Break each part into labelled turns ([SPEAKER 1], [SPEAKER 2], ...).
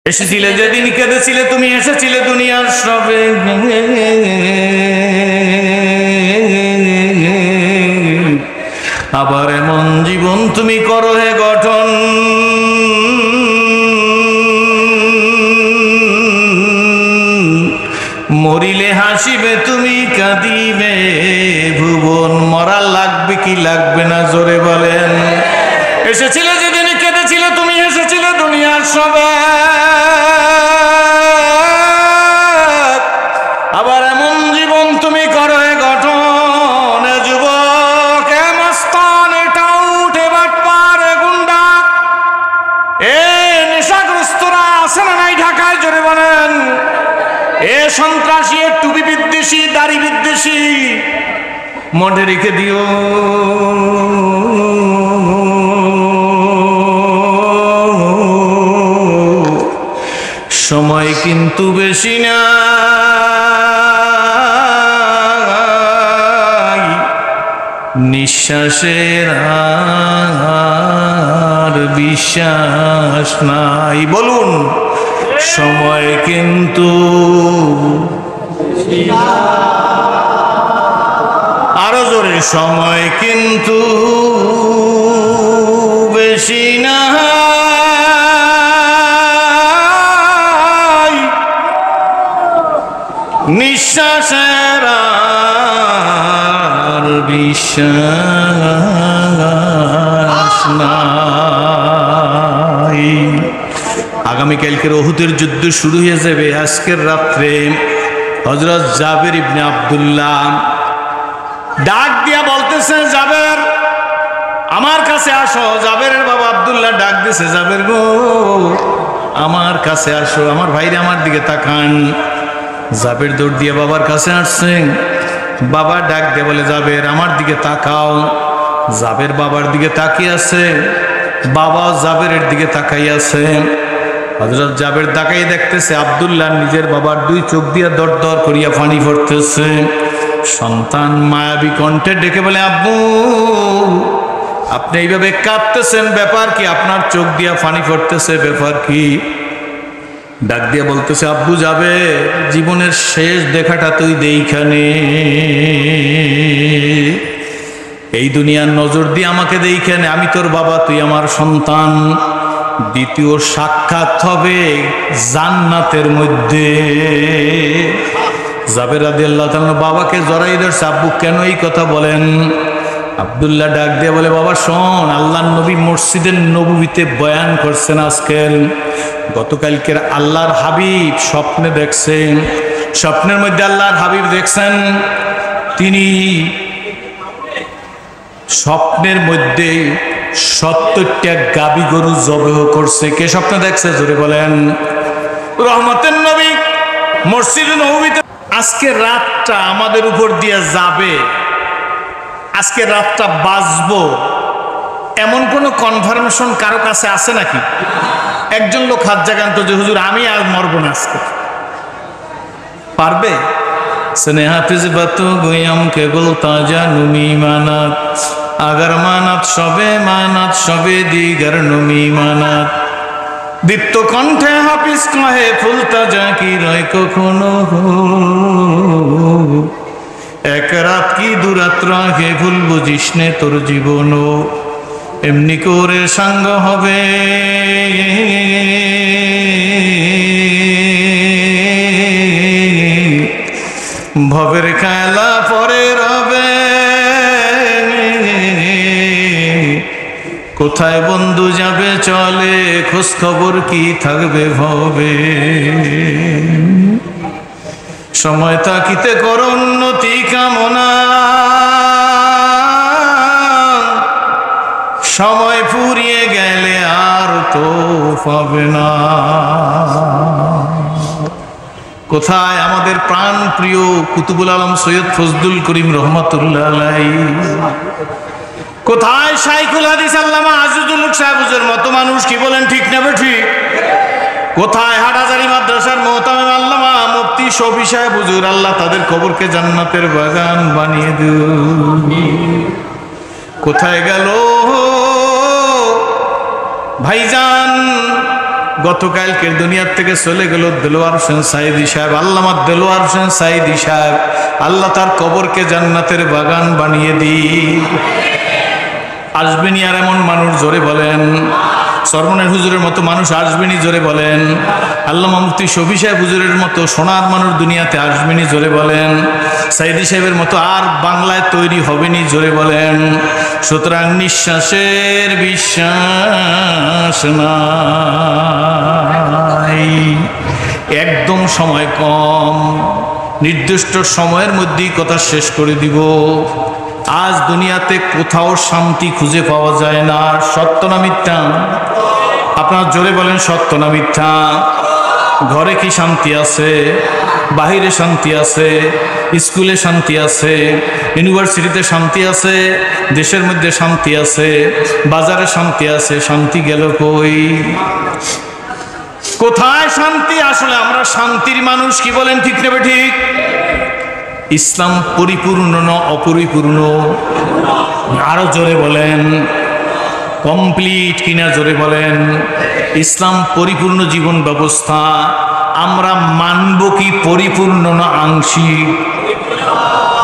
[SPEAKER 1] এসেছিলে যেদিন কেঁদেছিলে তুমি, এসেছিলে দুনিয়ার সবে। আবার এমন জীবন তুমি করো হে গঠন, মরিলে হাসিবে তুমি, কাঁদিবে ভুবন। মরা লাগবে কি লাগবে না জোরে বলেন। এসেছিলে যেদিন কেঁদেছিলে তুমি, এসেছিলে দুনিয়ার সবে। আবার এমন জীবন তুমি করো হে গঠন, যুবক এ মস্তান, এটাও উঠে বাটপার গুন্ডা, এ নেশাগ্রস্তরা আছে না নাই ঢাকায় জোরে বলেন। এ সন্ত্রাসী, এ টুপি বিদ্বেষী, দাড়ি বিদ্বেষী, মনে রেখে দিও সময় কিন্তু বেশি না, নিঃশ্বাসের আর বিশ্বাস নাই। বলুন সময় কিন্তু, আরো জোরে, সময় কিন্তু বেশি না, নিঃশ্বাসের আর বিশ্বাস নাই। আগামীকালকের উহুদের যুদ্ধ শুরু হয়ে যাবে। আজকের রাত্রে হযরত জাবের ইবনে আব্দুল্লাহ ডাক দিয়া বলতেছে, জাবের আমার কাছে আসো। জাবেরের বাবা আব্দুল্লাহ ডাক দিছে, জাবের গো আমার কাছে আসো। আমার ভাইরে আমার দিকে তাকান। জাবের দৌড় দিয়ে বাবার কাছে আসছে। বাবা ডাক দিয়ে বলে, জাবের আমার দিকে তাকাও। জাবের বাবার দিকে তাকিয়ে আছে, বাবা জাবেরের দিকে তাকাই আছে। হযরত জাবের তাকাই দেখতেছে আব্দুল্লাহ নিজের বাবার দুই চোখ দিয়ে দর দর করিয়া পানি পড়তেছে। সন্তান মায়াবী কণ্ঠে ডেকে বলে, আব্বু আপনি এইভাবে কাঁদতেছেন, ব্যাপার কি? আপনার চোখ দিয়া পানি পড়তেছে, ব্যাপার কি? ডাক দিয়া বলতেছে, আব্বু যাবে জীবনের শেষ দেখাটা তুই দেইখানে, এই দুনিয়ার নজর দিয়ে আমাকে দেইখানে। আমি তোর বাবা, তুই আমার সন্তান। দ্বিতীয় সাক্ষাৎ হবে জান্নাতের মধ্যে। জাবের রাদিয়াল্লাহু তাআলা বাবাকে জড়াই ধরছে, আব্বু কেন এই কথা বলেন? আব্দুল্লাহ ডাক দিয়ে বলে, বাবা শোন, আল্লাহর নবী মসজিদের নববীতে বয়ান করছেন আজকের। গতকালকের আল্লাহর হাবিব স্বপ্নে দেখছেন, স্বপ্নের মধ্যে আল্লাহর হাবিব দেখছেন, তিনি স্বপ্নের মধ্যে 70টা গাবি গরু জবেহ করছে। কে স্বপ্ন দেখছে জোরে বলেন? রহমতের নবী মসজিদে নববীতে। আজকে রাতটা আমাদের উপর দিয়ে যাবে, আজকে রাতটা বাঁচবো, এমন কোন কনফার্মেশন কারো কাছে আছে নাকি? একজন লোক হাত জাগান তো যে হুজুর আমি আর মরবো না আজকে। পারবে? স্নেহাফিজ বাতু গুয়াম কেবল তাজা নুমি মানাত, আগার মানাত সবে দিগার নুমি মানাত। দীপ্ত কণ্ঠে হাফিজ কহে ফুল তাজা কি রয় কখনো, এক রাত কি দুরাত্র আগে ভুল বুঝিস নে তোর জীবন, এমনি করে সাঙ্গ হবে ভবের খেলা পরে রবে। কোথায় বন্ধু যাবে চলে, খোঁজ খবর কি থাকবে ভবে। সময় তাকিতে করো উন্নতি কামনা, সময় ফুরিয়ে গেলে আর তো পাবে না। কোথায় আমাদের প্রাণ প্রিয় কুতুবুল আলম সৈয়দ ফজলুল করিম রহমাতুল্লাহ আলাইহি, কোথায় শাইখুল হাদিস আল্লামা আজিজুল হক সাহেবের মতো মানুষ? কি বলেন, ঠিক না ঠিক? কোথায় হাটাজারি মাদ্রাসার মোহতামিম আল্লামা মুফতি শফি সাহেব হুজুর, আল্লাহ তাদের কবরকে জান্নাতের বাগান বানিয়ে দিন। কোথায় গেল ভাইজান গতকালকের দুনিয়ার থেকে চলে গেল দেলোয়ার হোসেন সাইদি সাহেব, আল্লামা দেলোয়ার হোসেন সাইদি সাহেব। আল্লাহ তার কবরকে জান্নাতের বাগান বানিয়ে দিন। আসবেনি আর এমন মানুষ, জোরে বলেন। সরমনের হুজুরের মতো মানুষ আসবেনি, জোরে বলেন। আল্লামা মুফতি শফি সাহেব হুজুরের মতো সোনার মানুষ দুনিয়াতে আসবেনি, জোরে বলেন। সাইদি সাহেবের মতো আর বাংলায় তৈরি হবেনি, জোরে বলেন। সুতরাং নিঃশ্বাসের বিশ্বাস নাই, একদম সময় কম, নির্দিষ্ট সময়ের মধ্যেই কথা শেষ করে দিব। আজ দুনিয়াতে কোথাও শান্তি খুঁজে পাওয়া যায় না। সত্য না মিথ্যা? আপনারা জোরে বলেন, সত্য না মিথ্যা? ঘরে কি শান্তি আছে? বাহিরে শান্তি আছে? স্কুলে শান্তি আছে? ইউনিভার্সিটিতে শান্তি আছে? দেশের মধ্যে শান্তি আছে? বাজারে শান্তি আছে? শান্তি গেল কই? কোথায় শান্তি? আসলে আমরা শান্তির মানুষ, কি বলেন, ঠিক নেবে ঠিক? ইসলাম পরিপূর্ণ না অপরিপূর্ণ? আরো জোরে বলেন, কমপ্লিট কিনা, জোরে বলেন। ইসলাম পরিপূর্ণ জীবন ব্যবস্থা, আমরা মানব কি পরিপূর্ণ না আংশিক?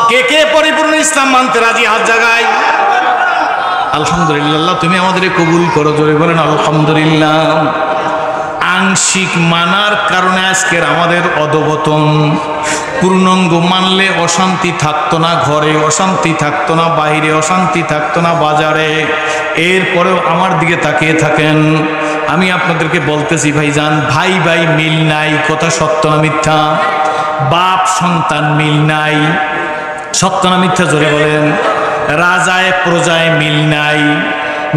[SPEAKER 1] কে কে পরিপূর্ণ ইসলাম মানতে রাজি? হাত জাগায়। আলহামদুলিল্লাহ, তুমি আমাদের কবুল করো, জোরে বলেন আলহামদুলিল্লাহ। আংশিক মানার কারণে আজকের আমাদের অধঃপতন। পূর্ণাঙ্গ মানলে অশান্তি থাকতো না ঘরে, অশান্তি থাকতো না বাইরে, অশান্তি থাকতো না বাজারে। এরপরেও আমার দিকে তাকিয়ে থাকেন, আমি আপনাদেরকে বলতেছি ভাইজান, ভাই ভাই মিল নাই, কথা সত্য না মিথ্যা? বাপ সন্তান মিল নাই, সত্য না মিথ্যা, জোরে বলেন। রাজায় প্রজায় মিল নাই,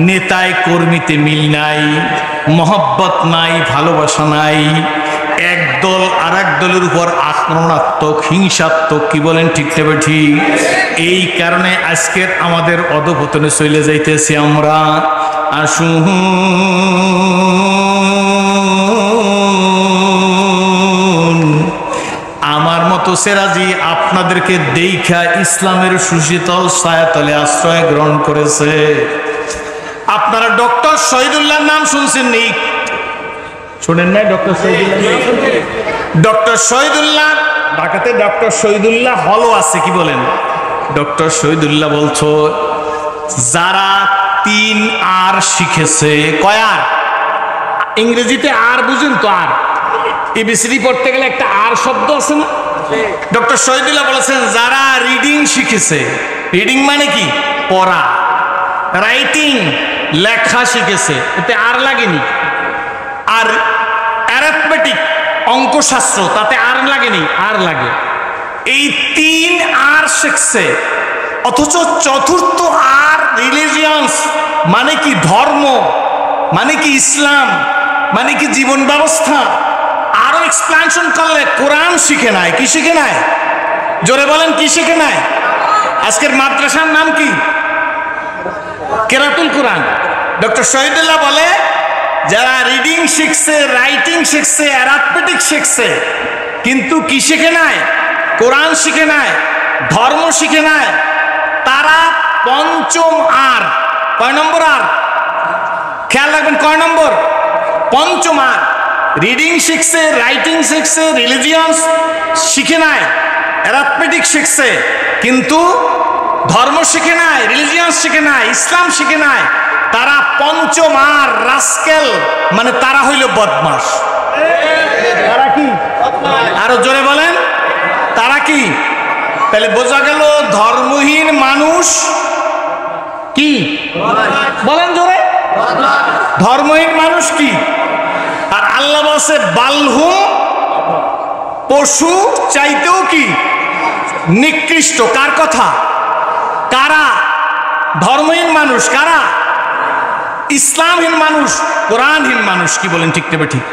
[SPEAKER 1] নেতায় কর্মীতে মিল নাই, মহব্বত নাই, ভালোবাসা নাই। এক দল আর এক দলের উপর আক্রমণাত্মক, হিংসাত্মক, কি বলেন, ঠিক নেবে ঠিক? এই কারণে আজকের আমাদের অধঃপতনে চলে যাইতেছি আমরা। আসুন, আমার মতো সেরাজি আপনাদেরকে দেখা ইসলামের সুশীতল ছায়াতলে আশ্রয় গ্রহণ করেছে। আপনারা ডক্টর শহীদুল্লাহর নাম শুনছেন নি? শোনেন নাই? ডক্টর শহীদুল্লাহ, ডক্টর শহীদুল্লাহ ঢাকাতে ডক্টর শহীদুল্লাহ হলও আছে, কি বলেন? ডক্টর শহীদুল্লাহ বলছো, যারা 3 আর শিখেছে, কয় আর? ইংরেজিতে আর বুঝেন তো? আর এবিসিডি পড়তে গেলে একটা আর শব্দ আছে না? ডক্টর শহীদুল্লাহ বলেছেন, যারা রিডিং শিখেছে, রিডিং মানে কি? পড়া। রাইটিং, লেখা শিখেছে, এতে আর লাগেনি। আর অ্যারিথমেটিক, অঙ্কশাস্ত্র, তাতে আর লাগেনি, আর লাগে। এই 3 আর শিখছে, অথচ চতুর্থ আর রিলিজিয়ান্স মানে কি? ধর্ম মানে কি? ইসলাম মানে কি? জীবন ব্যবস্থা। আরো এক্সপ্যানশন করলে কোরআন শিখে নাই। কি শিখে নাই? জোরে বলেন, কি শিখে নাই? আজকের মাদ্রাসার নাম কি? কেরাতুল কোরআন। ডক্টর শহীদুল্লাহ বলে, যারা রিডিং শিখছে, রাইটিং শিখছে, অ্যারিথমেটিক শিখছে, কিন্তু কি শিখে নাই? কোরআন শিখে নাই, ধর্ম শিখে নাই, তারা পঞ্চম আর। কয় নম্বর আর? খেয়াল রাখবেন, কয় নম্বর? পঞ্চম আর। রিডিং শিখছে, রাইটিং শিখছে, রিলিজিয়ান শিখে নাই, অ্যারিথমেটিক শিখছে, কিন্তু ধর্ম শিখে নাই, রিলিজিয়ান শিখে নাই, ইসলাম শিখে নাই, তারা পঞ্চম আর রাস্কেল, মানে তারা হইল বদমাশ। তারা কি? আরো জোরে বলেন, তারা কি? তাহলে বোঝা গেল ধর্মহীন মানুষ কি? বলেন জোরে, ধর্মহীন মানুষ কি? আর আল্লাহ বলছে বালহুম, পশু চাইতেও কি নিকৃষ্ট। কার কথা? কারা? ধর্মহীন মানুষ কারা? ইসলামহীন মানুষ, কোরআনহীন মানুষ। কি বলেন, ঠিক নেবে ঠিক?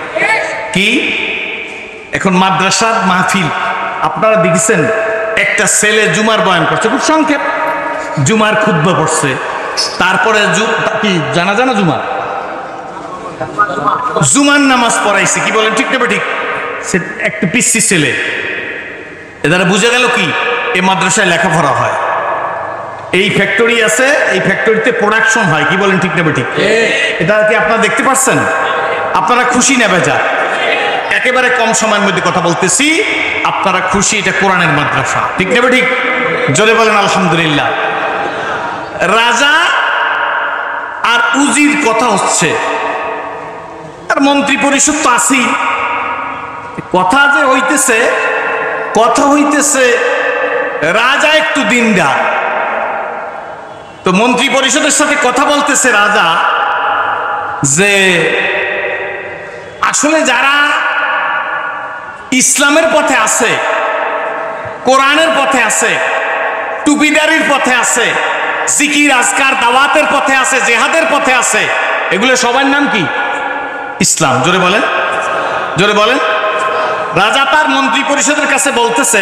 [SPEAKER 1] কি এখন মাদ্রাসার মাহফিল আপনারা দেখেছেন, একটা ছেলে জুমার বয়ান করছে, খুব সংক্ষেপ জুমার খুতবা পড়ছে, তারপরে কি জানাজা না জুমার জুমার নামাজ পড়াইছে। কি বলেন, ঠিক নেবে ঠিক? সে একটা পিচ্ছি ছেলে, এ দ্বারা বুঝে গেল কি এ মাদ্রাসায় লেখাপড়া হয়, এই ফ্যাক্টরি আছে, এই ফ্যাক্টরিতে প্রোডাকশন হয়। কি বলেন, ঠিক নেবে ঠিক? এটা কি আপনারা দেখতে পাচ্ছেন? আপনারা খুশি না বেজার? একেবারে কম সময়ের মধ্যে কথা বলতেছি, আপনারা খুশি? এটা কোরআনের মাদ্রাসা, ঠিক নেবে? ঠিক জোরে বলেন আলহামদুলিল্লাহ। রাজা আর উজির কথা হচ্ছে, আর মন্ত্রী পরিষদ তো আছি। কথা যে হইতেছে, কথা হইতেছে রাজা একটু দিনদার, তো মন্ত্রী পরিষদের সাথে কথা বলতেছে রাজা যে আসলে যারা ইসলামের পথে আছে, কোরআনের পথে আছে, টুপিদারির পথে আছে, জিকির আজকার দাওয়াতের পথে আছে, জেহাদের পথে আছে, এগুলো সবার নাম কি? ইসলাম। জোরে বলেন, জোরে বলেন। রাজা তার মন্ত্রী পরিষদের কাছে বলতেছে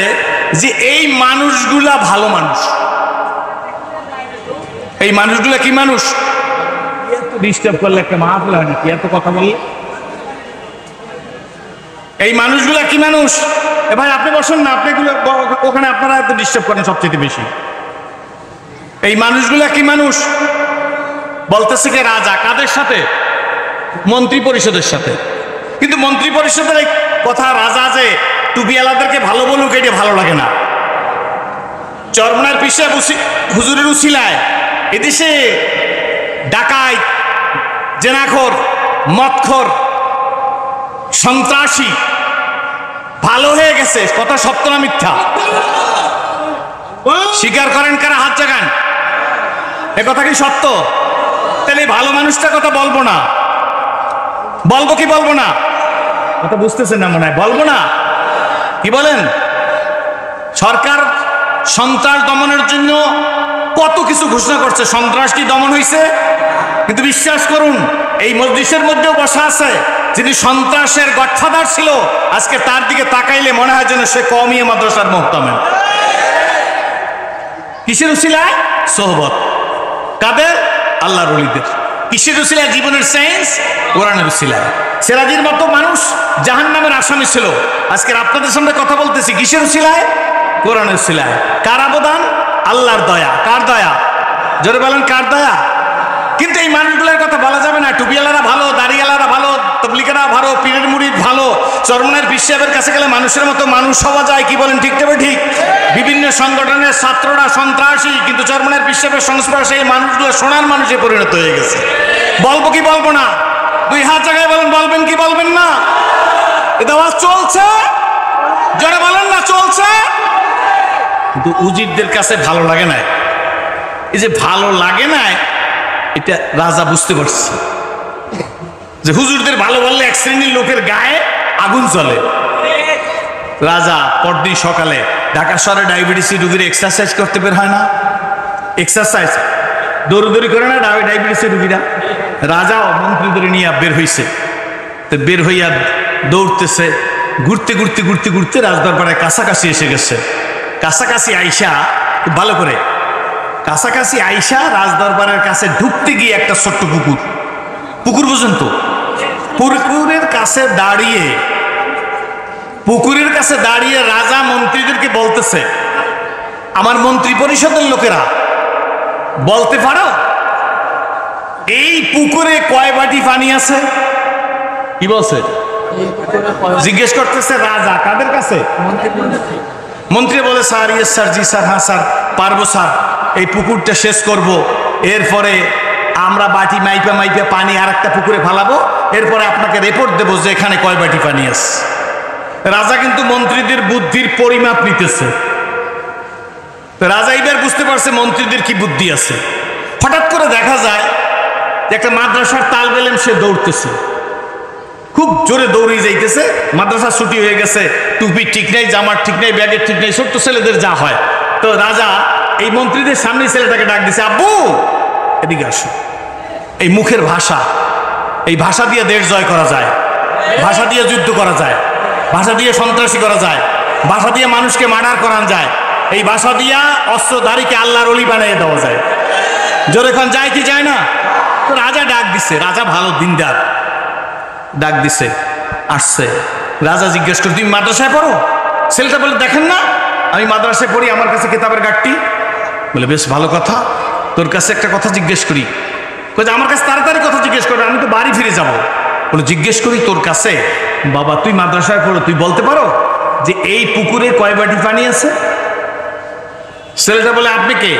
[SPEAKER 1] যে এই মানুষগুলা ভালো মানুষ। এই মানুষগুলা কি মানুষ? ডিস্টার্ব করলে একটা মাহফিল হয় নাকি? এত কথা বললে এই মানুষগুলা কি মানুষ? এ ভাই আপনি বসুন না, আপনি ওখানে আপনারা এত ডিস্টার্ব করেন সবচেয়ে বেশি। এই মানুষগুলা কি মানুষ? বলতেছে কি রাজা, কাদের সাথে? মন্ত্রী পরিষদের সাথে। কিন্তু মন্ত্রী পরিষদের এই কথা রাজা যে টুপিওয়ালাদেরকে ভালো বলুক, এটা ভালো লাগে না। চরমনার পিছে হুজুরের উসিলায় এদেশে ডাকাত, জেনাখোর, মদখোর, সন্ত্রাসী ভালো হয়ে গেছে। কথা সত্য না মিথ্যা? স্বীকার করেন কারা? হাত জাগান। এ কথা কি সত্য? তাহলে ভালো মানুষটার কথা বলবো না? বলবো কি বলবো না? কথা বুঝতেছেন না মনে হয়। বলবো না? কি বলেন? সরকার সন্ত্রাস দমনের জন্য কত কিছু ঘোষণা করছে। সন্ত্রাস কি দমন হয়েছে? কিন্তু বিশ্বাস করুন, এই মজলিসের মধ্যেও বসা আছে যিনি সন্ত্রাসের গডফাদার ছিল, আজকে তার দিকে তাকাইলে মনে হয় যেন সে কওমিয়া মাদ্রাসার মুহতামিম। কিসের উসিলায়? সোহবত। কাদের? আল্লাহর ওলিদের। কিসের উসিলায়? জীবনের সেন্স কোরআনের উসিলায়। সিরাজের মতো মানুষ জাহান্নামের আসামি ছিল, আজকে আপনাদের সামনে কথা বলতেছি কিসের উসিলায়? কোরআনের উসিলায়। কার অবদান? আল্লাহর দয়া। কার দয়া? জোরে বলেন, কার দয়া? কিন্তু এই মানুষগুলোর কথা বলা যাবে না। টুপিওয়ালারা ভালো, দাড়িওয়ালারা ভালো, তবলিগেরা ভালো, পীরের মুরিদ ভালো। চরমনের পীর সাহেবের কাছে গেলে মানুষের মতো মানুষ হওয়া যায়। কি বলেন? ঠিক তবে ঠিক। বিভিন্ন সংগঠনের ছাত্ররা সন্ত্রাসী, কিন্তু চরমনের পীর সাহেবের সংস্পর্শে এই মানুষগুলো সোনার মানুষে পরিণত হয়ে গেছে। বলবো কি বলবো না? দুই হাত জায়গায় বলেন, বলবেন কি বলবেন না? এটা আওয়াজ চলছে, যারা বলেন না চলছে। কিন্তু উজিরদের কাছে ভালো লাগে না। এই যে ভালো লাগে না, এটা রাজা বুঝতে পারছে যে হুজুরদের ভালো বললে এক শ্রেণীর লোকের গায়ে আগুন জ্বলে। রাজা পরদিন সকালে ঢাকা শহরে ডায়াবেটিস রোগীর এক্সারসাইজ করতে বের হয় না? এক্সারসাইজ দৌড়দৌড়ি করে না ডায়াবেটিস রোগীরা? রাজাও মন্ত্রীদের নিয়ে বের হইছে। তো বের হইয়া দৌড়তেছে, ঘুরতে ঘুরতে ঘুরতে ঘুরতে রাজদরবারের কাছাকাছি এসে গেছে। কাছাকাছি আইসা, ভালো করে কাছাকাছি আইসা রাজদরবারের কাছে ঢুকতে গিয়ে একটা ছোট্ট পুকুর, পুকুর পর্যন্ত, পুকুরের কাছে দাঁড়িয়ে, পুকুরের কাছে দাঁড়িয়ে রাজা মন্ত্রীদেরকে বলতেছে, আমার মন্ত্রী পরিষদের লোকেরা বলতে পারো এই পুকুরে কয় বাটি পানি আছে? কি বলছে? জিজ্ঞেস করতেছে রাজা। কাদের কাছে? মন্ত্রী বলে, স্যার, ইয়েস স্যার, জি স্যার, হ্যাঁ স্যার, পারবো স্যার, এই পুকুরটা শেষ করব, এরপরে আমরা বাটি মাইপা মাইপা পানি আর একটা পুকুরে ফালাবো, এরপরে আপনাকে রিপোর্ট দেবো যে এখানে কয় বাটি পানি আছে। রাজা কিন্তু মন্ত্রীদের বুদ্ধির পরিমাপ নিতেছে। রাজা এবার বুঝতে পারছে মন্ত্রীদের কি বুদ্ধি আছে। হঠাৎ করে দেখা যায় যে একটা মাদ্রাসার তালবে ইলম সে দৌড়তেছে, খুব জোরে দৌড়ে যাইতেছে। মাদ্রাসা ছুটি হয়ে গেছে, টুপি ঠিক নেই, জামার ঠিক নেই, ব্যাগের ঠিক নেই, ছোট্ট ছেলেদের যা হয়। তো রাজা এই মন্ত্রীদের সামনে ছেলেটাকে ডাক দিছে, আব্বু এদিকে আসো। এই মুখের ভাষা, এই ভাষা দিয়ে দেশ জয় করা যায়, ভাষা দিয়ে যুদ্ধ করা যায়, ভাষা দিয়ে সন্ত্রাসী করা যায়, ভাষা দিয়ে মানুষকে মার্ডার করানো যায়, এই ভাষা দিয়া অস্ত্রধারীকে আল্লাহর ওলি বানিয়ে দেওয়া যায়। জোরে খান যায় কি যায় না? তো রাজা ডাক দিছে, রাজা ভালো দিনদার, ডাক দিছে, আসছে। রাজা জিজ্ঞেস করে, তুমি মাদ্রাসায় পড়ো? ছেলেটা বলে, দেখেন না আমি মাদ্রাসায় পড়ি, আমার কাছে কিতাবের গাঁটটি। বলে, বেশ ভালো কথা, তোর কাছে একটা কথা জিজ্ঞেস করি। আমার কাছে তাড়াতাড়ি কথা জিজ্ঞেস করে, আমি তো বাড়ি ফিরে যাব। বলে জিজ্ঞেস করি তোর কাছে, বাবা তুই মাদ্রাসায় পড়ো, তুই বলতে পারো যে এই পুকুরে কয় বাটি পানি আছে? ছেলেটা বলে আপনি কে?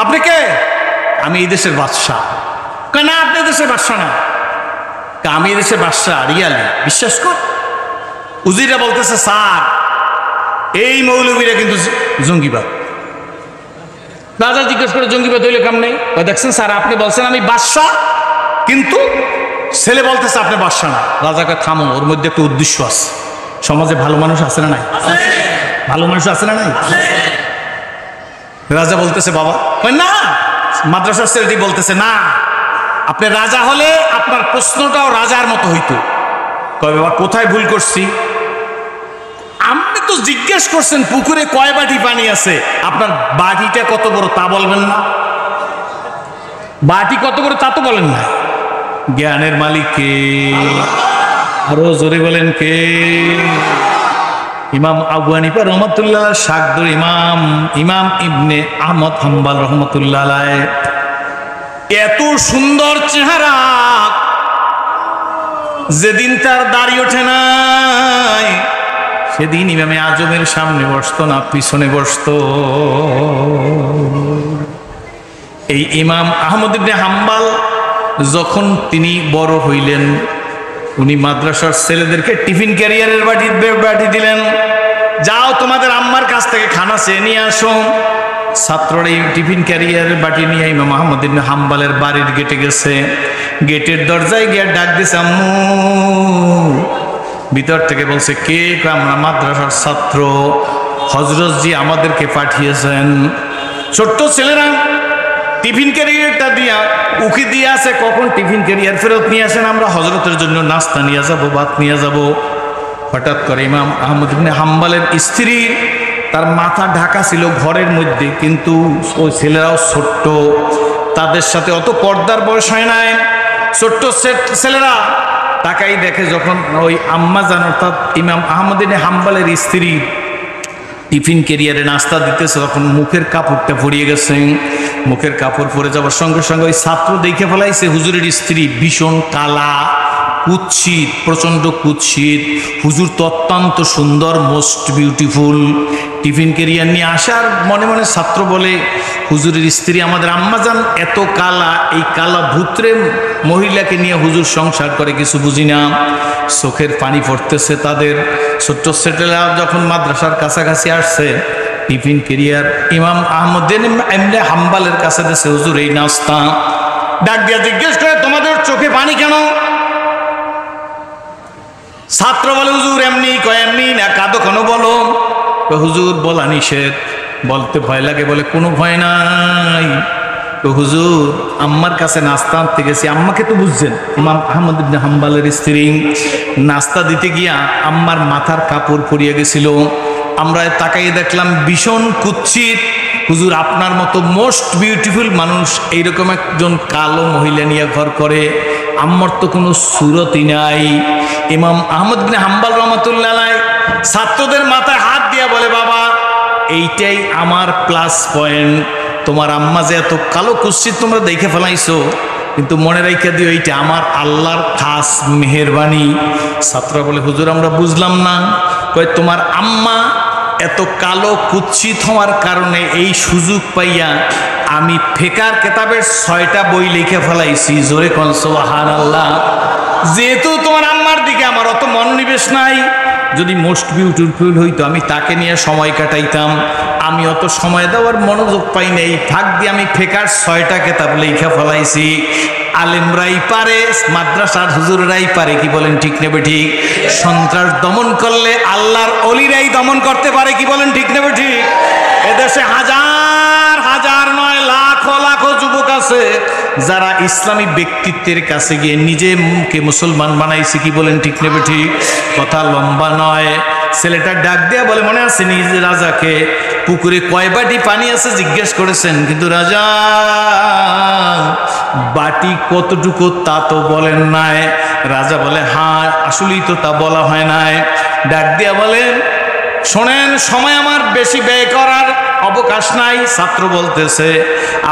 [SPEAKER 1] আপনি কে? আমি এই দেশের বাদশাহ। না আপনি দেশের বাদশাহ না। আমি এই দেশের বাদশাহ, রিয়ালি বিশ্বাস কর। উজিরা বলতেছে স্যার এই মৌলবীরা কিন্তু জঙ্গিবাদ। রাজা জিজ্ঞেস করে জঙ্গিবাদ হইলে কাম নেই? দেখছেন স্যার আপনি বলছেন আমি বাদশাহ, কিন্তু ছেলে বলতেছে আপনি বাদশাহ না। রাজাকে থামো, ওর মধ্যে একটা উদ্দেশ্য আছে। সমাজে ভালো মানুষ আছে না নাই? ভালো মানুষ আছে না নাই? রাজা বলতেছে বাবা না, মাদ্রাসার ছেলেটি বলতেছে না, আপনি রাজা হলে আপনার প্রশ্নটাও রাজার মতো হইতো। কয় বাবা কোথায় ভুল করছি? আপনি তো জিজ্ঞেস করছেন পুকুরে কয় বাটি পানি আছে, আপনার বাটিটা কত বড় তা বলবেন না? বাটি কত বড় তা তো বলেন না। জ্ঞানের মালিক কে? আরো জোরে বলেন কে? ইমাম আবু হানিফা রহমতুল্লাহ শাকদুর ইমাম, ইমাম ইবনে আহমদ হাম্বল রহমতুল্লাহ আলাইহি। এত সুন্দর চেহারা, যেদিন তার দাড়ি ওঠে নাই সেদিন ইমামে আজমের সামনে বসতো না, পিছনে বসতো। এই ইমাম আহমদ ইবনে হাম্বল যখন তিনি বড় হইলেন, উনি মাদ্রাসার ছেলেদেরকে টিফিন ক্যারিয়ারের বাটি দিলেন, যাও তোমাদের আম্মার কাছ থেকে খানা চেয়ে নিয়ে আসো। ছাত্ররা এই টিফিন ক্যারিয়ারের বাটি নিয়ে ইমাম আহমদ ইবনে হাম্বলের বাড়ির গেটে গেছে। গেটের দরজায় গিয়ে ডাক দিছে আম্মু। ভিতর থেকে বলছে কে? আমরা মাদ্রাসার ছাত্র, হযরত জি আমাদেরকে পাঠিয়েছেন। ছোট্ট ছেলেরা টিফিন ক্যারিয়ারটা দিয়া উকি দিয়ে আছে, কখন টিফিন ক্যারিয়ার ফেরত নিয়ে আসেন, আমরা হযরতের জন্য নাস্তা নিয়ে যাব, ভাত নিয়ে যাব। হঠাৎ করে ইমাম আহমদ ইবনে হাম্বলের স্ত্রী, তার মাথা ঢাকা ছিল ঘরের মধ্যে, কিন্তু ওই ছেলেরাও ছোট্ট, তাদের সাথে অত পর্দার বয়স হয় নাই। ছোট্ট ছেলেরা তাকাই দেখে যখন ওই আম্মা জান অর্থাৎ ইমাম আহমদ ইবনে হাম্বলের স্ত্রী টিফিন ক্যারিয়ারে নাস্তা দিতেছে, তখন মুখের কাপড়টা পরিয়ে গেছে। মুখের কাপড় পরে যাওয়ার সঙ্গে সঙ্গে ওই ছাত্র দেখে ফেলাইছে হুজুরের স্ত্রী ভীষণ কালা, কুৎসিত, প্রচন্ড কুৎসিত। হুজুর তো অত্যন্ত সুন্দর, মোস্ট বিউটিফুল। টিফিন ক্যারিয়ার নিয়ে আসার মনে মনে ছাত্র বলে হুজুরের স্ত্রী আমাদের আম্মা জান এত কালা, এই কালা ভূত্রে মহিলাকে নিয়ে হুজুর সংসার করে কিছু বুঝি না। চোখের পানি পড়তেছে তাদের। ছোট্ট ছেলেরা যখন মাদ্রাসার কাছাকাছি আসছে, টিফিন ক্যারিয়ার ইমাম আহমদ ইবনে হাম্বলের কাছে দিয়েছে, হুজুর এই নাস্তা। ডাক দিয়া জিজ্ঞেস করে তোমাদের চোখে পানি কেন? ছাত্র বলে হুজুর এমনি। কয় এমনি না, কাঁদো কেন বলো? হুজুর বলা নিষেধ, বলতে ভয় লাগে। বলে কোনো ভয় নাই। তো হুজুর আম্মার কাছে নাস্তা আনতে গেছি, আম্মাকে তো বুঝছেন ইমাম আহমদ ইবনে হাম্বলের স্ত্রী, নাস্তা দিতে গিয়া আম্মার মাথার কাপড় পরিয়ে গেছিল। আমরা তাকাইয়ে দেখলাম ভীষণ কুৎসিত। হুজুর আপনার মতো মোস্ট বিউটিফুল মানুষ এইরকম একজন কালো মহিলা নিয়ে ঘর করে, আম্মার তো কোনো সুরতই নাই। ইমাম আহমদ ইবনে হাম্বল রহমতুল্লাহ আলাইহি ছাত্রদের মাথায় হাত দিয়া বলে বাবা এইটাই আমার প্লাস পয়েন্ট। তোমার আম্মা যে এত কালো কুৎসিত তোমরা দেখে ফেলাইছো, কিন্তু মনে রাখা দিও এইটা আমার আল্লাহর খাস মেহেরবানি। ছাত্ররা বলে হুজুর আমরা বুঝলাম না। কয় তোমার আম্মা এত কালো কুৎসিত হওয়ার কারণে এই সুযোগ পাইয়া আমি ফিকার কিতাবের 6টা বই লিখে ফেলাইছি। জোরে কোন সুবহানাল্লাহ। যেহেতু তোমার আম্মার দিকে আমার অত মনোনিবেশ নাই, যদি মোস্ট বিউটিফুল হইতো আমি তাকে নিয়ে সময় কাটাইতাম, আমি অত সময় দেওয়ার মনোযোগ পাই নাই। ভাগ দিয়ে আমি ফিকার 6টা কিতাব লিখে ফেলাইছি। আলেমরাই পারে, মাদ্রাসার হুজুররাই পারে, কি বলেন ঠিক নেবে ঠিক? সন্ত্রাস দমন করলে আল্লাহর অলিরাই দমন করতে পারে, কি বলেন ঠিক নেবে ঠিক? এদেশে হাজার হাজার নয় লাখো লাখো যুবক আছে যারা ইসলামী ব্যক্তিত্বের কাছে গিয়ে নিজেকে মুসলমান বানাইছে, কি বলেন ঠিক নেবে ঠিক? কথা লম্বা নয়। ছেলেটা ডাক দেয়া বলে মনে আছে নিজে রাজাকে পুকুরে কয় বাটি পানি আছে জিজ্ঞেস করেছেন, কিন্তু রাজা বাটি কতটুকু তা তো বলেন নাই। রাজা বলে হ্যাঁ আসলেই তো তা বলা হয় নাই। ডাক দিয়া বলে শোনেন সময় আমার বেশি ব্যয় করার অবকাশ নাই। ছাত্র বলতেছে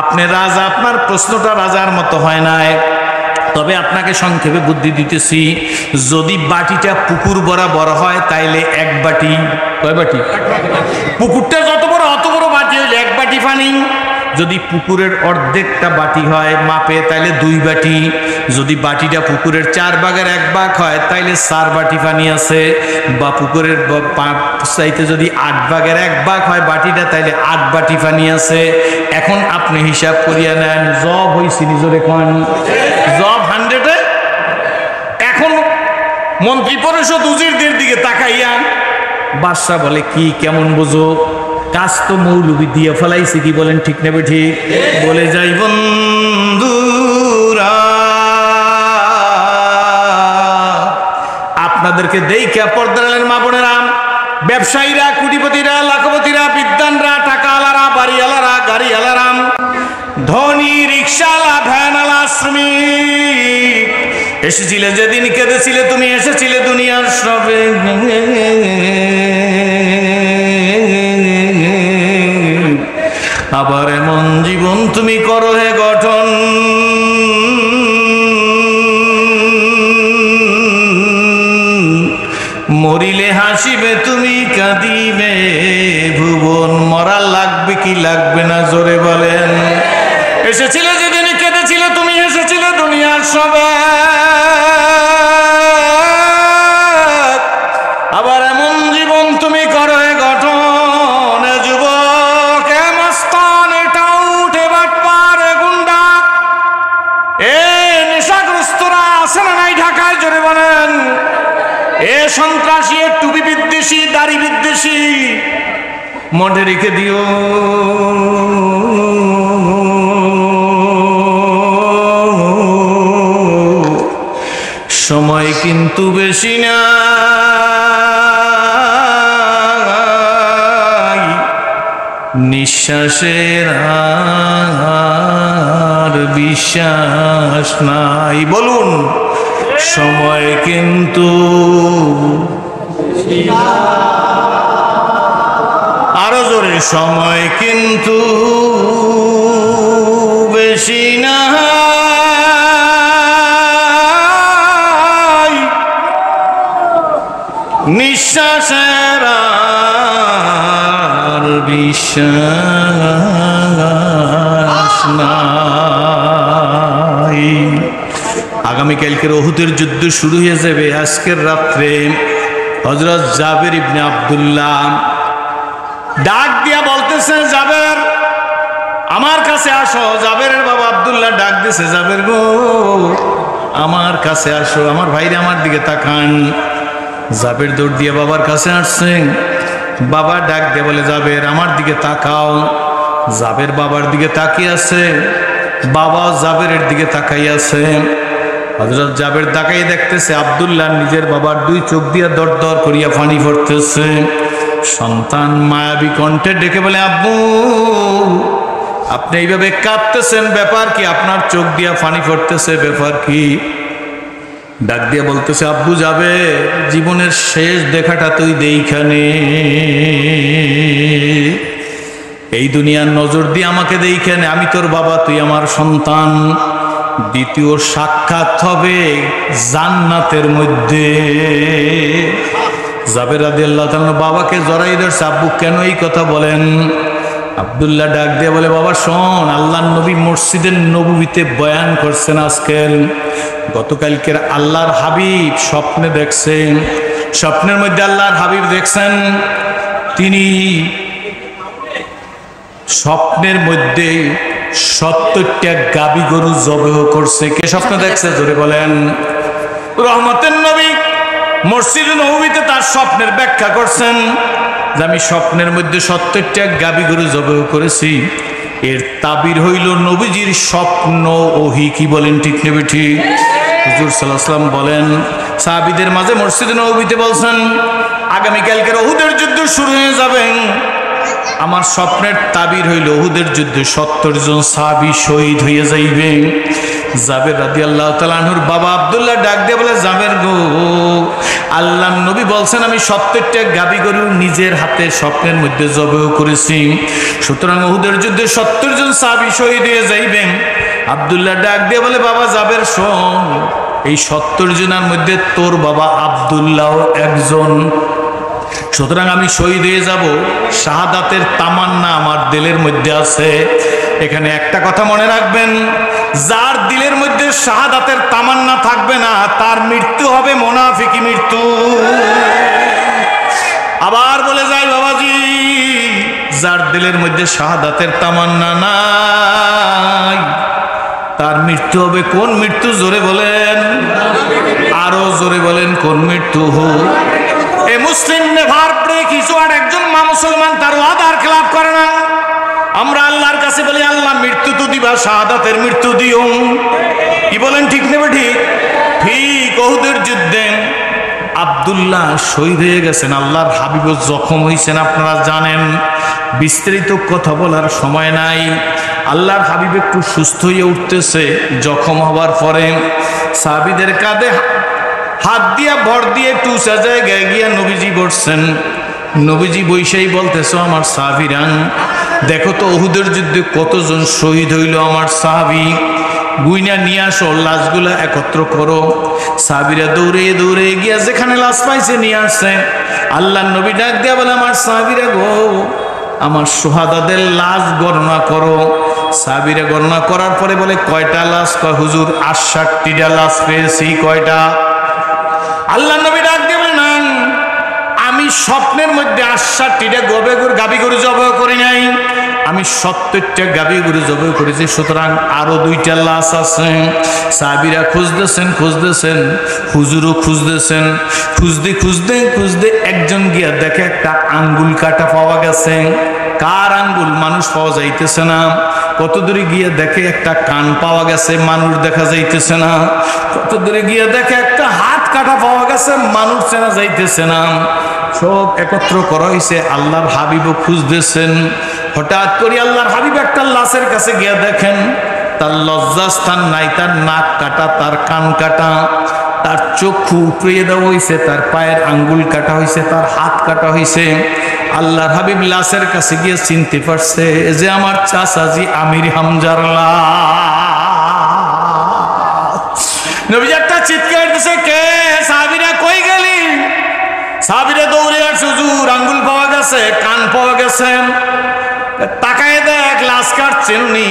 [SPEAKER 1] আপনি রাজা, আপনার প্রশ্নটা রাজার মতো হয় নাই। তবে আপনাকে সংক্ষেপে বুদ্ধি দিতেছি, যদি বাটিটা পুকুর বরাবর হয় তাইলে এক বাটি, কয় বাটি? পুকুরটা যত বড় অত বড় বাটি হইলে এক বাটি পানি। যদি পুকুরের অর্ধেকটা বাটি হয় মাপে তাইলে 2 বাটি। যদি বাটিটা পুকুরের 4 ভাগের 1 ভাগ হয় তাইলে 4 বাটি পানি আছে। বা পুকুরের চাইতে যদি 8 ভাগের 1 ভাগ হয় বাটিটা তাইলে 8 বাটি পানি আছে। এখন আপনি হিসাব করিয়া নেন, জব হইছি নিজের এখন জব 100-এ। এখন মন্ত্রী পরিষদ উজিরদের দিকে তাকাইয়া বাদশা বলে, কি কেমন বুঝো? কাজ তো মৌলবি দিয়ে ফেলাইছে, কি বলেন ঠিক নেবে ঠিক? বলে যাই বন্ধুরা, আপনাদেরকে দেইখা পর্দার মা বোনেরা, ব্যবসায়ীরা, কোটিপতিরা, লাখপতিরা, বিদ্বানরা, টাকাওয়ালারা, বাড়িওয়ালারা, গাড়িওয়ালারা, ধনী, রিক্সাওয়ালা, ভ্যানওয়ালা, শ্রমিক, এসেছিলে যেদিন কেঁদেছিলে তুমি, এসেছিলে দুনিয়ার সবে। আবার এমন জীবন তুমি করো হে গঠন, মরিলে হাসিবে তুমি, কাঁদিবে ভুবন। মরা লাগবে কি লাগবে না জোরে বলেন? এসেছিলে যেদিন কেঁদেছিলে তুমি, এসেছিলে দুনিয়ার সবে। আবার এমন জীবন তুমি করো হে গঠন, যুবক, এ মস্তান, এটা উঠে বাটপার, গুন্ডা, এ নেশাগ্রস্তরা আছে না নাই ঢাকায় জোরে বলেন? এ সন্ত্রাসী, এ টুপি বিদ্বেষী, দাড়ি বিদ্বেষী, মনে রেখে দিও সময় কিন্তু বেশি না, নিঃশ্বাসের আর বিশ্বাস নাই। বলুন, সময় কিন্তু আরো জোরে, সময় কিন্তু বেশি না, নিঃশ্বাসের আর বিশ্বাস নাই। আগামীকালকের উহুদের যুদ্ধ শুরু হয়ে যাবে। আজকের রাত্রে হযরত জাবের ইবনে আব্দুল্লাহ ডাক দিয়া বলতেছে, জাবের আমার কাছে আসো। জাবেরের বাবা আব্দুল্লাহ ডাক দিছে, জাবের গো আমার কাছে আসো। আমার ভাইরা আমার দিকে তাকান। জাবের দৌড় দিয়ে বাবার কাছে আসছেন। বাবা ডাক দিয়ে বলে, জাবের আমার দিকে তাকাও। জাবের বাবার দিকে তাকিয়ে আছে, বাবা জাবেরের দিকে তাকাই আছে। হযরত জাবের তাকাই দেখতেছে আব্দুল্লাহ নিজের বাবার 2 চোখ দিয়ে দর দর করিয়া পানি পড়তেছে। সন্তান মায়াবী কণ্ঠে ডেকে বলে, আব্বু আপনি এইভাবে কাঁদতেছেন, ব্যাপার কি? আপনার চোখ দিয়া পানি পড়তেছে, ব্যাপার কি? ডাক দিয়া বলতেছে, আব্বু যাবে, জীবনের শেষ দেখাটা তুই দেইখানে, এই দুনিয়ার নজর দিয়ে আমাকে দেইখানে, আমি তোর বাবা, তুই আমার সন্তান। দ্বিতীয় সাক্ষাৎ হবে জান্নাতের মধ্যে। জাবের রাদিয়াল্লাহু তাআলা বাবাকে জড়াই ধরছে, আব্বু কেন এই কথা বলেন? আব্দুল্লাহ ডাক দিয়ে বলে, বাবা শোন, আল্লাহর নবী মসজিদের নববীতে বয়ান করছেন আজকের, গতকালকের আল্লাহর হাবিব স্বপ্নে দেখছেন, স্বপ্নের মধ্যে আল্লাহর হাবিব দেখছেন, তিনি স্বপ্নের মধ্যে 70টা গাবি গরু জবেহ করছে। কে স্বপ্ন দেখছে জোরে বলেন? রহমতের নবী মসজিদে নববীতে তার স্বপ্নের ব্যাখ্যা করছেন যে আমি স্বপ্নের মধ্যে 70টা গাবি গরু জবেহ করেছি। এর তাবির হইল নবীজির স্বপ্ন ওহী। কি বলেন ঠিক নেবে ঠিক? হুজুর সাল্লাল্লাহু আলাইহি ওয়াসাল্লাম বলেন, সাহাবীদের মাঝে মসজিদে নববীতে বলছেন, আগামীকালকের উহুদের যুদ্ধ শুরু হয়ে যাবে। আমার স্বপ্নের তাবির হইল উহুদের যুদ্ধে 70 জন সাহাবী শহীদ হয়ে যাইবে। জাবের রাদিয়াল্লাহু তাআলা আনহুর বাবা আব্দুল্লাহ ডাক দিয়ে বলে, জাবের গো, আল্লাহর নবী বলছেন আমি 70টা গাবি গরু নিজের হাতে স্বপ্নের মধ্যে জবেহ করেছি, সুতরাং উহুদের যুদ্ধে 70 জন সাহাবী শহীদ হয়ে যাইবেন। আব্দুল্লাহ ডাক দিয়ে বলে, বাবা জাবের শোন, এই 70 জনের মধ্যে তোর বাবা আব্দুল্লাহ একজন। সুতরাং আমি শহীদ হয়ে যাব, শাহাদাতের তামান্না আমার দিলের মধ্যে আছে। এখানে একটা কথা মনে রাখবেন, যার দিলের মধ্যে শাহাদাতের তামান্না থাকবে না, তার মৃত্যু হবে মুনাফিকি মৃত্যু। আবার বলে যায় বাবাজি, যার দিলের মধ্যে শাহাদাতের তামান্না নাই, তার মৃত্যু হবে কোন মৃত্যু? জোরে বলেন, আরো জোরে বলেন, কোন মৃত্যু? এ মুসলিম নেভার ব্রেক ইজ ওয়াট। একজন মা মুসলমান তার ওয়াদার খেলাফ করে না। আমরা আল্লাহর কাছে বলি, আল্লাহ মৃত্যু তো দিবা, শাহাদাতের মৃত্যু দিও। কি বলেন, ঠিক নেবে? ঠিক ঠিক। উহুদের যুদ্ধে আব্দুল্লাহ শহীদ হয়ে গেছেন, আল্লাহর হাবিব জখম হয়েছেন, আপনারা জানেন। বিস্তারিত কথা বলার সময় নাই। আল্লাহর হাবিব একটু সুস্থ হয়ে উঠতেছে। জখম হবার পরে সাহাবীদের কাঁধে হাত দিয়া ভর দিয়ে একটু উঁচা জায়গায় গিয়া নবীজি বসছেন। নবীজি বৈশাই বলতেছ, আমার সাহাবীরা দেখো তো উহুদের যুদ্ধে কতজন শহীদ হইল। আমার সাহাবী গুইনা নিয়ে আসো, লাশগুলা একত্র করো। সাহাবীরা দৌড়ে দৌড়ে গিয়া যেখানে লাশ পাইছে নিয়ে আসছে। আল্লাহ নবী ডাক দিয়া বলে, আমার সাহাবীরা গো, আমার সুহাদাদের লাশ গণনা করো। সাহাবীরা গণনা করার পরে বলে, কয়টা লাশ? কয় হুজুর 68টা লাশ পেয়েছি। কয়টা? আল্লাহ নবী ডাক দিয়ে বলে, না, আমি স্বপ্নের মধ্যে 68টা গাবি গরু জবাই করি নাই, আমি 70টা গাবি গরু জবাই করেছি। সুতরাং আরো 2টা লাশ আছে। সাহাবীরা খুঁজতেছেন, হুজুরও খুঁজতেছেন। খুঁজতে একজন গিয়া দেখে একটা আঙ্গুল কাটা পাওয়া গেছে। কার আঙ্গুল? মানুষ পাওয়া যাইতেছে না। কত দূরে গিয়ে দেখে একটা কান পাওয়া গেছে, মানুষ দেখা যাইতেছে না। কত দূরে গিয়ে দেখে একটা হাত কাটা পাওয়া গেছে, মানুষ চেনা যাইতেছে না। সব একত্র করা হয়েছে। আল্লাহর হাবিবও খুঁজতেছেন। হঠাৎ করে আল্লাহর হাবিব একটা লাশের কাছে গিয়ে দেখেন তার লজ্জাস্থান নাই, তার নাক কাটা, তার কান কাটা, তার চক্ষু উপড়িয়ে দেওয়া হয়েছে, তার পায়ের আঙ্গুল কাটা হয়েছে, তার হাত কাটা হয়েছে। আল্লাহর হাবিব লাশের কাছে গিয়ে চিনতে পারছে যে আমার চাচাজি আমির হামজার লাশ। নবীজি একটা চিৎকার দিছে, কে? সাহাবীরা কই গেলি? সাহাবীরা দৌড়ে আসে, হুজুর আঙ্গুল পাওয়া গেছে, কান পাওয়া গেছে। তাকায় দেখ লাশ কাটছেন নি।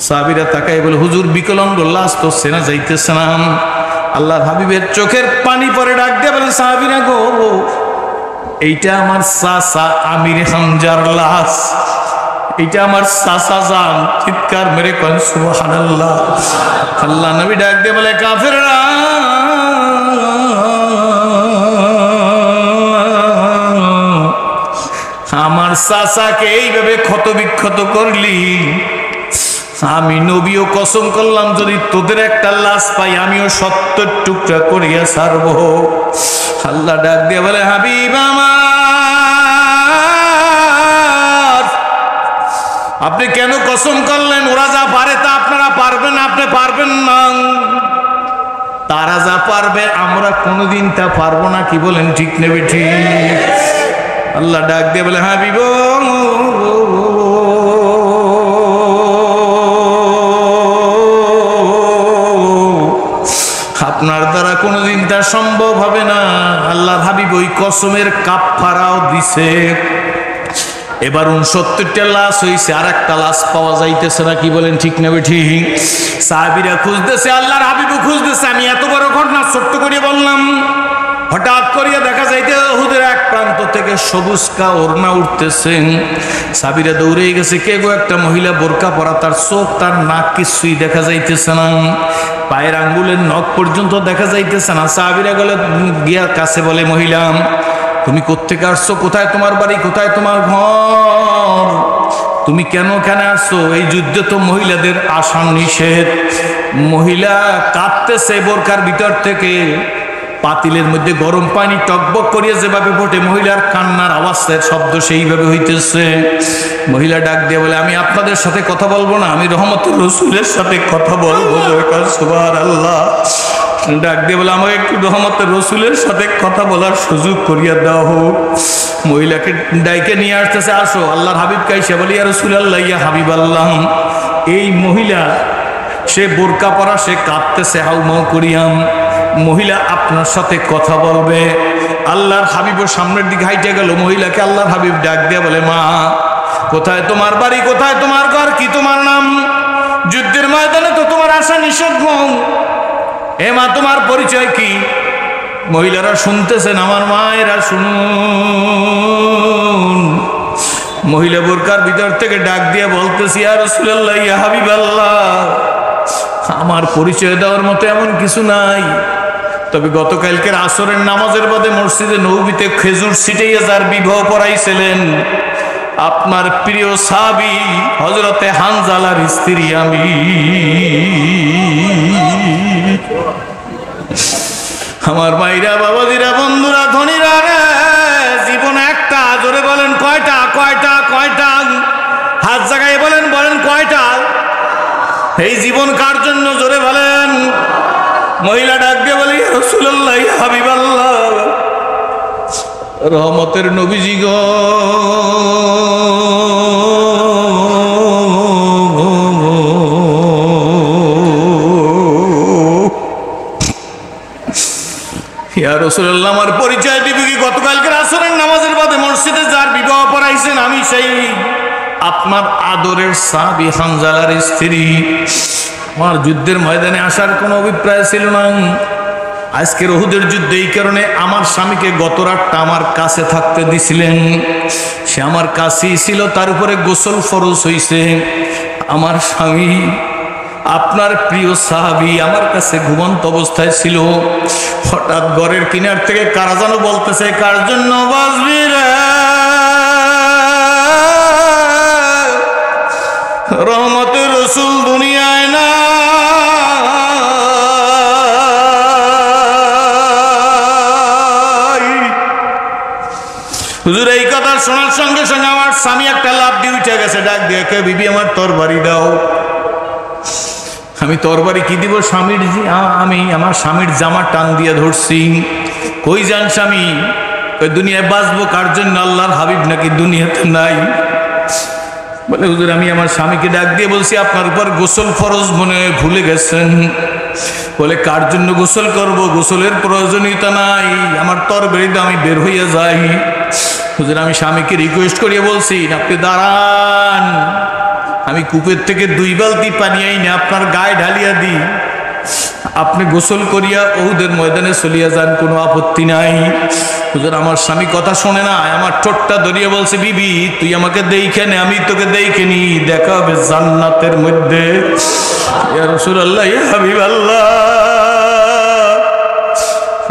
[SPEAKER 1] সাহাবীরা তাকায় বলে, হুজুর বিকলাঙ্গ লাশ তো চেনা যাইতেছে না। আল্লাহর হাবিবের চোখের পানি পরে ডাক দিয়ে বলেন, সাহাবীরা গো, এইটা আমার চাচা আমির হামজার লাশ, এইটা আমার চাচা যান। চিৎকার মেরে কন সুবহানাল্লাহ। আল্লাহ নবী ডাক দিয়ে বলে, কাফেররা, আমার চাচাকে এইভাবে ক্ষত বিক্ষত করলি, আমি নবীও কসম করলাম যদি তোদের একটা লাশ পাই আমিও 70 টুকরা করিয়া ছাড়ব। আল্লাহ ডাক দিয়ে বলে, হাবিব আমার, আপনি কেন কসম করলেন? ওরা যা পারে তা আপনারা পারবেন, আপনি পারবেন না। তারা যা পারবে আমরা কোনোদিন তা পারবো না। কি বলেন, ঠিক নেবে? ঠিক। আল্লাহ ডাক দিয়ে বলে, হাবিব আপনার দ্বারা কোনোদিন তা সম্ভব হবে না। আল্লাহর হাবিব ওই কসমের কাফারাও দিছে। এবার 69টা লাশ হয়েছে, আর একটা লাশ পাওয়া যাইতেছে না। কি বলেন, ঠিক নেবে? ঠিক। সাহাবীরা খুঁজতেছে, আল্লাহর হাবিবও খুঁজতেছে। আমি এত বড় ঘটনা ছোট্ট করে বললাম। হঠাৎ করিয়া দেখা যাইতে উহুদের এক প্রান্ত থেকে সবুজ কা ওড়না উঠতেছে। সাহাবীরা দৌড়ে গেছে। কে গো? একটা মহিলা, বোরকা পরা, তার চোখ তার নাক কিছুই দেখা যাইতেছে না, পায়ের আঙ্গুলের নখ পর্যন্ত দেখা যাইতেছে না। সাহাবীরা গেলে গিয়া কাছে বলে, মহিলা তুমি কোত্থেকে আসছো? কোথায় তোমার বাড়ি? কোথায় তোমার ঘর? তুমি কেন কেন আসছো? এই যুদ্ধে তো মহিলাদের আসা নিষেধ। মহিলা কাঁদতেছে বোরকার ভিতর থেকে। পাতিলের মধ্যে গরম পানি টকবক করিয়া যেভাবে ফোটে, মহিলার কান্নার আওয়াজের শব্দ সেইভাবে হইতেছে। মহিলা ডাক দিয়ে বলে, আমি আপনাদের সাথে কথা বলবো না, আমি রহমতুর রসুলের সাথে কথা বলবো। সুবহানাল্লাহ। ডাক দিয়ে বলে আমাকে একটু রহমতের রসুলের সাথে কথা বলার সুযোগ করিয়া দেওয়া হোক। মহিলাকে ডাইকে নিয়ে আসতেছে, আসো। আল্লাহর হাবিব কাইসা বলি ইয়া রাসূলুল্লাহ, ইয়া হাবিব আল্লাহ। এই মহিলা সে বোরকা পরা, সে কাঁদতেছে হাউমাউ করিয়াম। মহিলা আপনার সাথে কথা বলবে। আল্লাহর হাবিবের সামনের দিকে হাইটে গেল। মহিলাকে আল্লাহর হাবিব ডাক দিয়ে বলে, মা কোথায় তোমার বাড়ি, কোথায় তোমার ঘর, কি তোমার নাম? যুদ্ধের ময়দানে তো তোমার আসা নিষেধ। এ মা তোমার পরিচয় কি? মহিলারা শুনতেছেন, আমার মায়েরা শুনুন। মহিলা বোরকার ভিতর থেকে ডাক দিয়ে বলতেছি, ইয়া রাসূলুল্লাহ, ইয়া হাবিবাল্লাহ, আমার পরিচয় দেওয়ার মতো এমন কিছু নাই। তবে গতকালকের আসরের নামাজের বাদে মসজিদে নববীতে খেজুর ছিটাইয়া যার বিবাহ পড়াইছিলেন, আপনার প্রিয় সাহাবী হযরতে হানজালার স্ত্রী আমি। আমার ভাইরা, বাবাজিরা, বন্ধুরা, ধনীরা রে, জীবন একটা। জোরে বলেন কয়টা? কয়টা? কয়টা? হাত জাগায় বলেন, বলেন কয়টা? এই জীবন কার জন্য? জোরে বলেন। মহিলা ডাক দিয়ে বলি, ইয়া রাসূলুল্লাহ, ইয়া হাবিবাল্লাহ, রহমতের নবীজি গো, ইয়া রাসূলুল্লাহ, আমার পরিচয় দিবি কি? গতকালকে আসরের নামাজের বাদে মসজিদে যার বিবাহ পড়াইছেন আমি সেই আপনার আদরের সাহাবী হানজালার স্ত্রী। আমার যুদ্ধের ময়দানে আসার কোনো অভিপ্রায় ছিল না। আজকের উহুদের যুদ্ধে এই কারণে আমার স্বামীকে গত রাতটা আমার কাছে থাকতে দিছিলেন। সে আমার কাছেই ছিল, তার উপরে গোসল ফরজ হইছে। আমার স্বামী আপনার প্রিয় সাহাবী আমার কাছে ঘুমন্ত অবস্থায় ছিল। হঠাৎ ঘরের কিনার থেকে কারা যেন বলতেছে, কার জন্য বাঁচবি রে? রহমতের রসুল দুনিয়ায় না। হুজুর এই কথা শোনার সঙ্গে সঙ্গে আমার স্বামী একটা লাফ দিয়ে উঠে গেছে, ডাক দিয়ে, কে বিবি আমার তরবারি দাও। আমি তরবারি কি দিব স্বামীর? আমি আমার স্বামীর জামা টান দিয়ে ধরছি। কই যান স্বামী? ওই দুনিয়ায় বাঁচবো কার জন্য? আল্লাহর হাবিব নাকি দুনিয়াতে নাই? বলে হুজুর আমি আমার স্বামীকে ডাক দিয়ে বলছি, আপনার উপর গোসল ফরজ মনে ভুলে গেছেন। বলে কার জন্য গোসল করব? গোসলের প্রয়োজনীয়তা নাই, আমার তরবারিতে আমি বের হইয়া যাই। হুজুর আমি স্বামীকে রিকোয়েস্ট করিয়া বলছি, আপনি দাঁড়ান, আমি কূপের থেকে 2 বালতি পানি আইনে আপনার গায়ে ঢালিয়া দিই, আপনি গোসল করিয়া উহুদের ময়দানে চলিয়া যান, কোনো আপত্তি নাই। হুজুর আমার স্বামী কথা শোনে না, আমার ঠোঁটটা ধরিয়ে বলছে, বিবি তুই আমাকে দেখে নে, আমি তোকে দেখে নি, দেখা হবে জান্নাতের মধ্যে। ইয়া রাসূলুল্লাহ, ইয়া হাবিবাল্লাহ,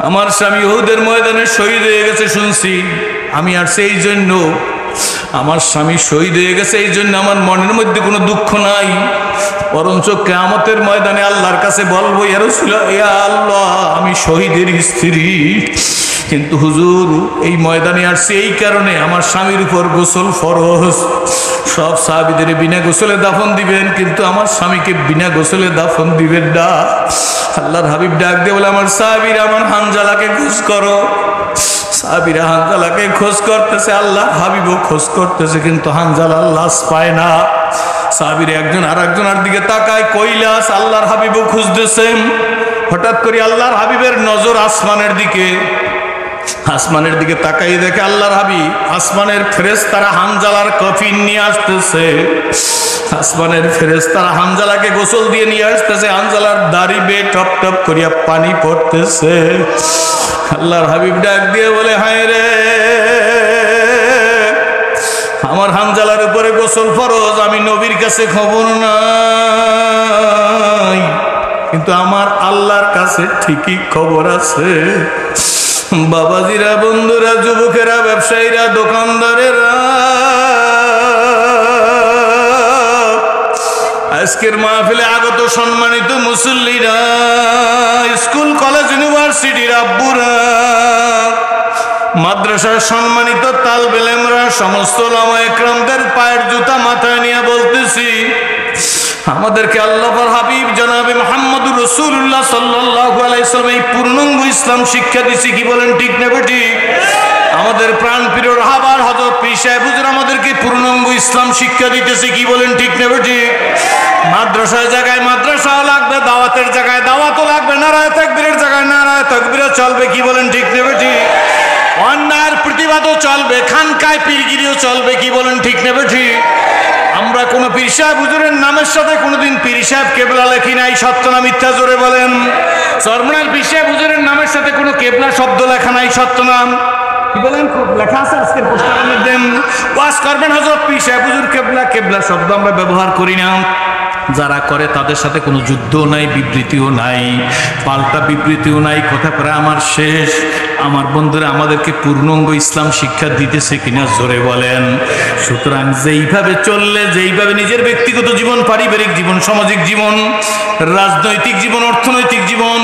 [SPEAKER 1] আমার স্বামী উহুদের ময়দানে শহীদ হয়ে গেছে শুনছি আমি, আর সেই জন্য আমার স্বামী শহীদ হয়ে গেছে এই জন্য আমার মনের মধ্যে কোনো দুঃখ নাই, বরঞ্চ কিয়ামতের ময়দানে আল্লাহর কাছে বলবো, ইয়া রাসূলুল্লাহ, ইয়া আল্লাহ আমি শহীদের স্ত্রী। কিন্তু হুজুর এই ময়দানে আসছে এই কারণে আমার স্বামীর উপর গোসল ফরজ। সব সাহাবীদের বিনা গোসলে দাফন দিবেন, কিন্তু আমার স্বামীকে বিনা গোসলে দাফন দিবেন না। আল্লাহর হাবিব ডাক দিয়ে বলে, আমার সাহাবীরা আমার হানজালাকে খোঁজ করো। সাহাবীরা হানজালাকে খোঁজ করতেছে, আল্লাহ হাবিবও খোঁজ করতেছে, কিন্তু হানজালার লাশ পায় না। সাহাবীরা একজন আর একজনের দিকে তাকায়, কইলাস আল্লাহর হাবিবও খুঁজতেছেন। হঠাৎ করে আল্লাহর হাবিবের নজর আসমানের দিকে, আসমানের দিকে তাকাই দেখে আল্লাহর হাবিব আসমানের ফেরেশতারা হানজালার কফিন নিয়ে আসতেছে। আসমানের ফেরেশতারা হানজালাকে গোসল দিয়ে নিয়ে আসতেছে, হানজালার দাড়ি বেয়ে টপ টপ করিয়া পানি পড়তেছে। আল্লাহর হাবিব ডাক দিয়ে বলে, হায় রে, আমার হানজালার উপরে গোসল ফরজ, আমি নবীর কাছে খবর নাই, কিন্তু আমার আল্লাহর কাছে ঠিকই খবর আছে। বাবাজিরা, বন্ধুরা, যুবকেরা, ব্যবসায়ীরা, দোকানদারেরা, আজকের মাহফিলে আগত সম্মানিত মুসল্লিরা, স্কুল কলেজ ইউনিভার্সিটির আব্বুরা, মাদ্রাসার সম্মানিত তালবে ইলমরা, সমস্ত উলামা একরামদের পায়ের জুতা মাথায় নিয়ে বলতেছি, আমাদেরকে আল্লাহর হাবিব জনাবে মুহাম্মদুর রাসূলুল্লাহ সাল্লাল্লাহু আলাইহি ওয়াসাল্লাম এই পূর্ণাঙ্গ ইসলাম শিক্ষা দিয়েছে, কি বলেন ঠিক না বেঠিক? আমাদের প্রাণপ্রিয় রাহবার হযরত পীর সাহেব হুজুর আমাদেরকে পূর্ণাঙ্গ ইসলাম শিক্ষা দিতেছে, কি বলেন ঠিক না বেঠিক? মাদ্রাসার জায়গায় মাদ্রাসা লাগবে, দাওয়াতের জায়গায় দাওয়াতও লাগবে, নারায়ে তাকবীরের জায়গায় নারায়ে তাকবীরও চলবে, কি বলেন ঠিক না বেঠিক? অন্যায়ের প্রতিবাদও চলবে, খানকায় পীরগিরিও চলবে, কি বলেন ঠিক না বেঠিক? আমরা কোন পীর সাহেব হুজুরের নামের সাথে কোনোদিন পীর সাহেব কেবলা লেখি নাই, সত্য না মিথ্যা জোরে বলেন? চরমনাইল পীর সাহেব হুজুরের নামের সাথে কোনো কেবলা শব্দ লেখা নাই, সত্য নাম কি বলেন? লেখা আছে আজকের পোস্টারের মধ্যে, ওয়াজ করবেন হযরত পীর সাহেব হুজুর কেবলা, কেবলা শব্দ আমরা ব্যবহার করি না। যারা করে তাদের সাথে কোনো যুদ্ধও নাই, বিবৃতিও নাই, পাল্টা বিবৃতিও নাই। কথা করে আমার শেষ। আমার বন্ধুরা আমাদেরকে পূর্ণাঙ্গ ইসলাম শিক্ষা দিতেছে কিনা জোরে বলেন? সুতরাং যেইভাবে চললে, যেইভাবে নিজের ব্যক্তিগত জীবন, পারিবারিক জীবন, সামাজিক জীবন, রাজনৈতিক জীবন, অর্থনৈতিক জীবন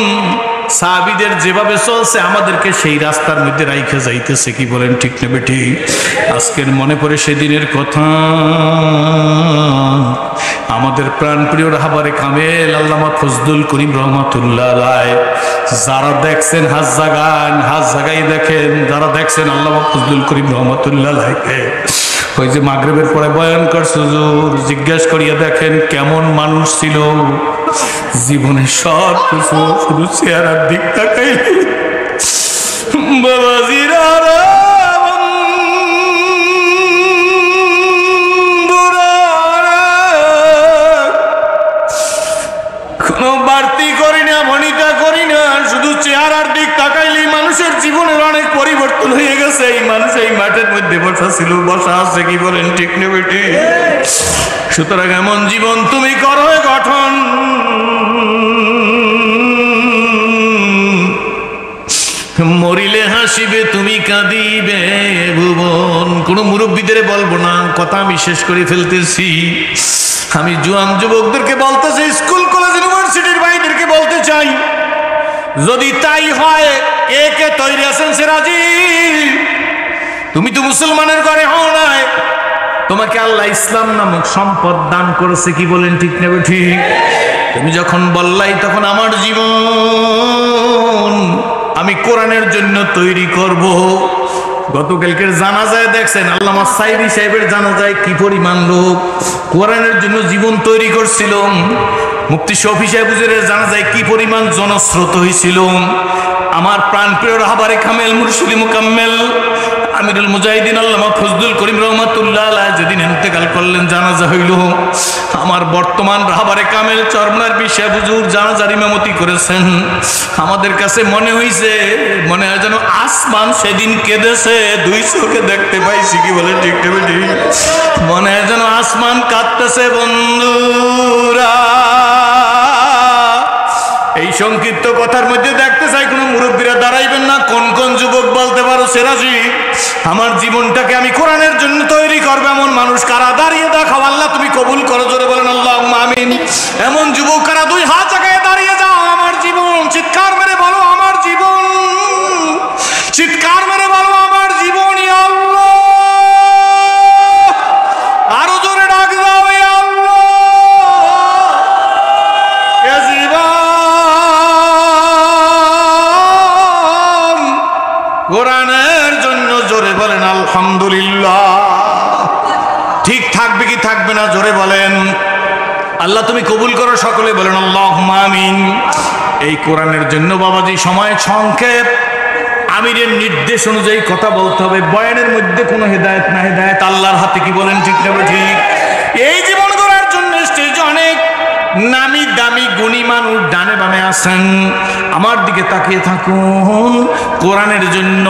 [SPEAKER 1] সাহাবীদের যেভাবে চলছে আমাদেরকে সেই রাস্তার মধ্যে রাইখে যাইতেছে, কি বলেন ঠিক না বেঠিক? আজকের মনে পড়ে সেদিনের কথা, আমাদের প্রাণপ্রিয় রাহবারে কামেল আল্লামা ফজলুল করিম রহমাতুল্লাহ আলাইহি, যারা দেখছেন হাত জাগান, হাত জাগাই দেখেন, যারা দেখছেন আল্লামা ফজলুল করিম রহমাতুল্লাহ আলাইহিকে ওই যে মাগরিবের পরে বয়ান করছে হুজুর, জিজ্ঞাসা করিয়া দেখেন কেমন মানুষ ছিল, জীবনে সব কিছু শুধু চেহারার দিক তাকাই বাবাজিরা বাড়তি করি না, ভনিতা করি না, শুধু চেহারার দিক তাকাইলেই মানুষের জীবনের অনেক পরিবর্তন হয়ে গেছে। এই মানুষ এই মাঠের মধ্যে বসা ছিল, বসা আছে, কি বলেন ঠিক না বেটি? সুতরাং এমন জীবন তুমি করো গঠন, মরিলে হাসিবে তুমি কাঁদিবে ভুবন। কোন মুরব্বীদের বলবো না, কথা আমি শেষ করে ফেলতেছি। আমি জুয়ান যুবকদেরকে বলতে চাই, স্কুল কলেজ ইউনিভার্সিটির ভাইদেরকে বলতে চাই, যদি তাই হয় কে কে তৈরি আছেন সে রাজি? তুমি তো মুসলমানের ঘরে হও নাই, তোমাকে আল্লাহ ইসলাম নামক সম্পদ দান করেছে, কি বলেন ঠিক না ঠিক? তুমি যখন বললাই তখন আমার জীবন আমি কোরআনের জন্য তৈরি করব। গতকালকের জানাজায় দেখছেন আল্লামা সাইদি সাহেবের জানাজায় কি পরিমাণ লোক কোরআনের জন্য জীবন তৈরি করছিল। মুফতি শফি সাহেব হুজুরের জানাজায় কি পরিমাণ জনস্রোত হয়েছিল। আমার প্রাণপ্রিয় রাহবারে কামেল মুর্শিদি মুকাম্মেল আমিরুল মুজাহিদিন আল্লামা ফজলুল করিম রহমাতুল্লাহ আলাইহি যেদিন ইন্তেকাল করলেন, জানাজা হইল, আমার বর্তমান রাহবারে কামেল চরমনার পীর সাহেব হুজুর জানাজার ইমামতি করেছেন। আমাদের কাছে মনে হইছে, মনে হয় যেন আসমান সেদিন কেঁদেছে, দুই চোখে দেখতে পাইছি, কি বলে ঠিক ঠিক? মনে হয় যেন আসমান কাঁদতেছে। বন্ধুরা, এই সংক্ষিপ্ত কথার মধ্যে দেখতে চাই কোন মুরব্বীরা দাঁড়াইবেন না। কোন কোন যুবক বলতে পারো সেরাজি আমার জীবনটাকে আমি কোরআনের জন্য তৈরি করবো, এমন মানুষ কারা? দাঁড়িয়ে দেখাও, আল্লাহ তুমি কবুল করো, জোরে বলেন আল্লাহুম্মা আমিন। এমন যুবক কারা? দুই হাত জায়গায় দাঁড়িয়ে যাও, আমার জীবন, চিৎকার মেরে বলো আমার জীবন, চিৎকার মেরে বলো আমার জীবন, ইয়া আল্লাহ, আরো জোরে ডাক দাও, ইয়া আল্লাহ, এ জীবন কোরআনের জন্য, জোরে বলেন আলহামদুলিল্লাহ। ঠিক থাকবে কি থাকবে না জোরে বলেন? আল্লাহ তুমি কবুল করো, সকলে বলেন আল্লাহুম্মা আমিন। এই কোরআনের জন্য বাবাজি সময় সংক্ষেপ, আমিরের নির্দেশ অনুযায়ী কথা বলতে হবে। বয়ানের মধ্যে কোনো হেদায়েত না, হেদায়েত আল্লাহর হাতে, কি বলেন ঠিক না ঠিক? এই জীবন গড়ার জন্য স্টেজে অনেক নামি দামি গুণী মানুষ ডানে বামে আছেন, আমার দিকে তাকিয়ে থাকুন। কোরআনের জন্য